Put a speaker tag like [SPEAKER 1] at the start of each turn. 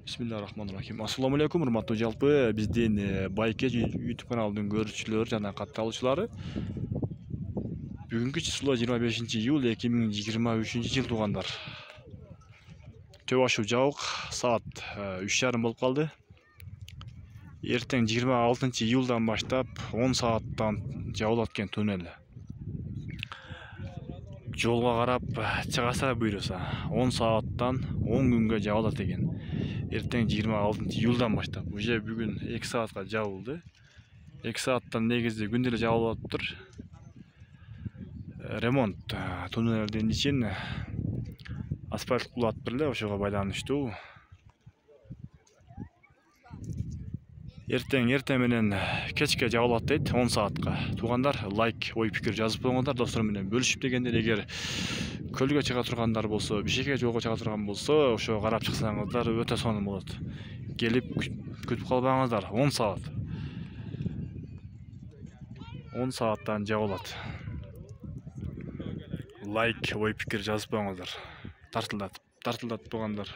[SPEAKER 1] Bismillahirrahmanirrahim. Assalamu alaikum, урматтуу жалпы биздин Байке YouTube каналынын көрүүчүлөрү жана катталуучулары. Бүгүнкү число 25-июль 2023 жыл туугандар. Төп ашуу жабык, саат 3:30 болуп калды. Эртең 26-июлдан баштап 10 сааттан жабылат экен туннел. Жолго карап чыгаса буйруса 10 сааттан 10 күнгө жабылат экен. Эртең 26-июлдан баштап уже бүгүн 2 саатка жабылды. 2 сааттан негизи күндө эле жабылып атыптыр. Ремонт туннелдин ичин асфальт кулат беле, ошого байланыштуу. Эртең менен кечке жабылат дейт 10 саатка. Туугандар, лайк, ой пикир жазып коюңдар, достор менен бөлүшүп дегендер. Эгер көлгө чыга тургандар болсо, бишекке жолго чыга турган болсо, ошо карап чыксаңыздар өтө сонун болот. Келип күтүп калбаңыздар, 10 саат. 10 сааттан жабылат. Лайк, ой пикир жазып коюңдар. Тартылдатып туугандар.